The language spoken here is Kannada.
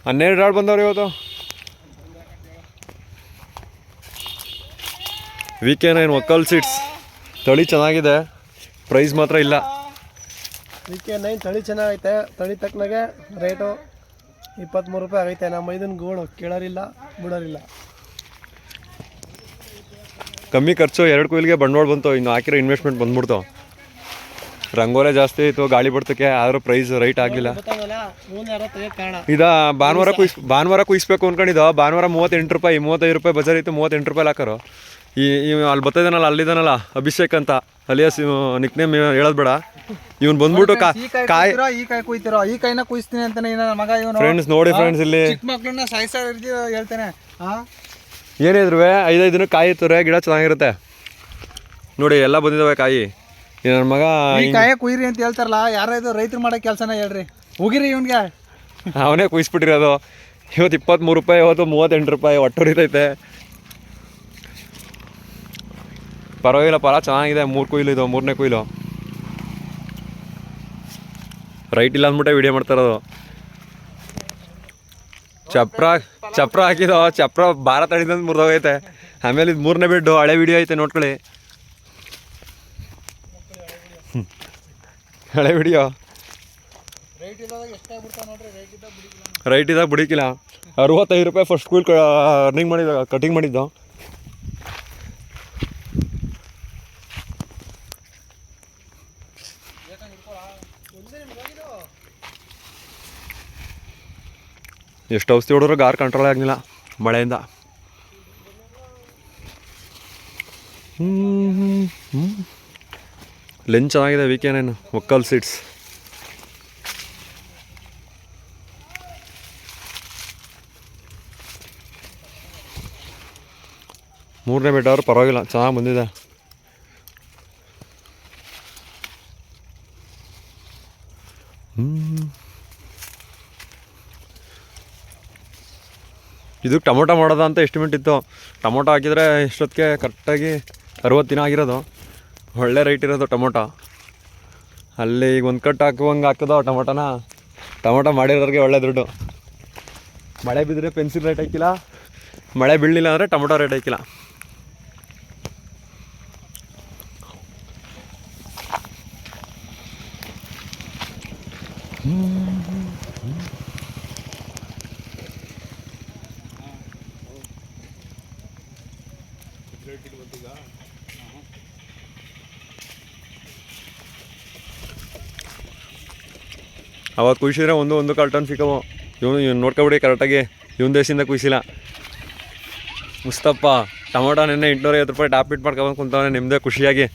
12 ಆಳು ಬಂದವ್ರು ಇವತ್ತು. VK9 ಒಕ್ಕಲ್ ಸೀಡ್ಸ್ ತಳಿ ಚೆನ್ನಾಗಿದೆ, ಪ್ರೈಸ್ ಮಾತ್ರ ಇಲ್ಲ. VK9 ತಳಿ ಚೆನ್ನಾಗೈತೆ, ತಳಿ ತಕ್ಕನಾಗೆ ರೇಟು 23 ರೂಪಾಯಿ ಆಗೈತೆ. ನಮ್ಮ ಇದನ್ನ ಗೋಳು ಕೇಳೋರಿಲ್ಲ ಬಿಡೋರಿಲ್ಲ. ಕಮ್ಮಿ ಖರ್ಚು, 2 ಕೊಯ್ಲಿಗೆ ಬಂಡವಾಳ ಬಂತು, ಇನ್ನು ಹಾಕಿರೋ ಇನ್ವೆಸ್ಟ್ಮೆಂಟ್ ಬಂದ್ಬಿಡ್ತು. ರಂಗೋಲೆ ಜಾಸ್ತಿ ಇತ್ತು ಗಾಳಿ ಬಿಡ್ತಕ್ಕೆ, ಆದರೂ ಪ್ರೈಸ್ ರೈಟ್ ಆಗಲಿಲ್ಲ. ಇದ ಭಾನುವಾರ ಕುಯಿಸ್ಬೇಕು ಅನ್ಕೊಂಡಿದ್ದು, ಭಾನುವಾರ 38 ರೂಪಾಯಿ 35 ರೂಪಾಯಿ ಬಜಾರ್ ಇತ್ತು, 38 ರೂಪಾಯಿ ಹಾಕೋರು. ಅಲ್ಲಿ ಬರ್ತಾಯಿದ್ದಾನಲ್ಲ, ಅಲ್ಲಿದ್ದಾನಲ್ಲ ಅಭಿಷೇಕ್ ಅಂತ, ಅಲಿಯಾಸ್ ನಿಕ್ ನೇಮ್ ಹೇಳೋದು ಬೇಡ. ಇವ್ನು ಬಂದ್ಬಿಟ್ಟು ಕಾಯಿ ಕುಯ್ತಿರೋ, ಈ ಕಾಯಿನ ಕುಯಿಸ್ತೀನಿ ಅಂತಾನೆ ಮಗ ಇವನು. ಫ್ರೆಂಡ್ಸ್ ನೋಡಿ ಫ್ರೆಂಡ್ಸ್, ಇಲ್ಲಿ ಚಿಕ್ಕ ಮಕ್ಳನ್ನ ಹೇಳ್ತೇನೆ. ಏನಿದ್ರು 5 ದಿನ ಕಾಯಿ ಇರ್ತಾರೆ, ಗಿಡ ಚೆನ್ನಾಗಿರುತ್ತೆ ನೋಡಿ, ಎಲ್ಲ ಬಂದಿದ್ದಾವೆ ಕಾಯಿ. ನನ್ನ ಮಗ ಕಾಯ ಕುಯ್ರಿ ಅಂತ ಹೇಳ್ತಾರಲ್ಲ, ಯಾರಾದ್ರು ರೈತರು ಮಾಡೋ ಕೆಲಸನ ಹೇಳ್ರಿ, ಹೋಗಿರಿ ಇವನ್ಗೆ. ಅವನೇ ಕುಯಿಸ್ಬಿಟ್ಟಿರೋದು. ಇವತ್ತು 23 ರೂಪಾಯಿ, ಇವತ್ತು 38 ರೂಪಾಯಿ, ಒಟ್ಟು ಹೊರಿತೈತೆ. ಪರವಾಗಿಲ್ಲ, ಫಲ ಚೆನ್ನಾಗಿದೆ. 3 ಕೊಯ್ಲು ಇದು, 3ನೇ ಕೊಯ್ಲು. ರೈಟ್ ಇಲ್ಲ ಅಂದ್ಬಿಟ್ಟೆ ವಿಡಿಯೋ ಮಾಡ್ತಾಯಿರೋದು. ಚಪ್ರ ಹಾಕಿದೋ, ಚಪ್ರ ಭಾರ ತಡಿದಂತ ಮುರಿದೋಗೈತೆ. ಆಮೇಲೆ ಇದು 3ನೇ ಬೆಡ್ಡು, ಹಳೆ ವಿಡಿಯೋ ಐತೆ ನೋಡ್ಕೊಳ್ಳಿ, ಹಳೆ ವಿಡಿಯೋ. ರೈಟ್ ಇದ್ದಾಗ ಬಿಡಿಕಿಲ್ಲ. 65 ರೂಪಾಯಿ ಫಸ್ಟ್ ಸ್ಕೂಲ್ ಅರ್ನಿಂಗ್ ಮಾಡಿದ್ದು, ಕಟಿಂಗ್ ಮಾಡಿದ್ದು. ಎಷ್ಟು ಔಷಧಿ ಹೊಡೆದ್ರು ಗಾರ್ ಕಂಟ್ರೋಲ್ ಆಗಲಿಲ್ಲ ಮಳೆಯಿಂದ. ಲೆಂಚ್ ಚೆನ್ನಾಗಿದೆ VK9 ಒಕ್ಕಲ್ ಸೀಡ್ಸ್. ಮೂರನೇ ಬೆಟ್ಟವ್ರು ಪರವಾಗಿಲ್ಲ, ಚೆನ್ನಾಗಿ ಬಂದಿದೆ. ಇದಕ್ಕೆ ಟೊಮೊಟೊ ಮಾಡೋದ ಅಂತ ಎಸ್ಟಿಮೇಟ್ ಇತ್ತು. ಟೊಮೊಟೊ ಹಾಕಿದರೆ ಇಷ್ಟೊತ್ತಿಗೆ ಕರೆಕ್ಟಾಗಿ 60 ದಿನ ಆಗಿರೋದು. ಒಳ್ಳೆ ರೇಟ್ ಇರೋದು ಟೊಮೊಟೊ. ಅಲ್ಲಿ ಈಗ ಒಂದು ಕಟ್ಟು ಹಾಕುವಂಗೆ ಹಾಕೋದು ಟೊಮೊಟೊ ಮಾಡಿರೋರಿಗೆ ಒಳ್ಳೆ ದುಡ್ಡು. ಮಳೆ ಬಿದ್ದರೆ ಪೆನ್ಸಿಲ್ ರೇಟ್ ಹಾಕಿಲ್ಲ, ಮಳೆ ಬೀಳಲಿಲ್ಲ ಅಂದರೆ ಟೊಮೊಟೊ ರೇಟ್ ಹಾಕಿಲ್ಲ. ಅವತ್ತು ಕುಯ್ಸಿದ್ರೆ ಒಂದು ಕಾಲು ಟನ್ ಸಿಕ್ಕವು. ಇವನು ನೋಡ್ಕೊಬಿಡಿ ಕರೆಕ್ಟಾಗಿ, ಇವನ ದೇಶದಿಂದ ಕುಯ್ಸಿಲ್ಲ. ಮುಸ್ತಪ್ಪ ಟೊಮೊಟೊ ನೆನ್ನೆ 850 ರೂಪಾಯಿ ಟಾಪ್ ಇಟ್ ಮಾಡ್ಕೊಂಡು ಕುಂತವನೆ, ನಿಮ್ಮದೇ ಖುಷಿಯಾಗಿ.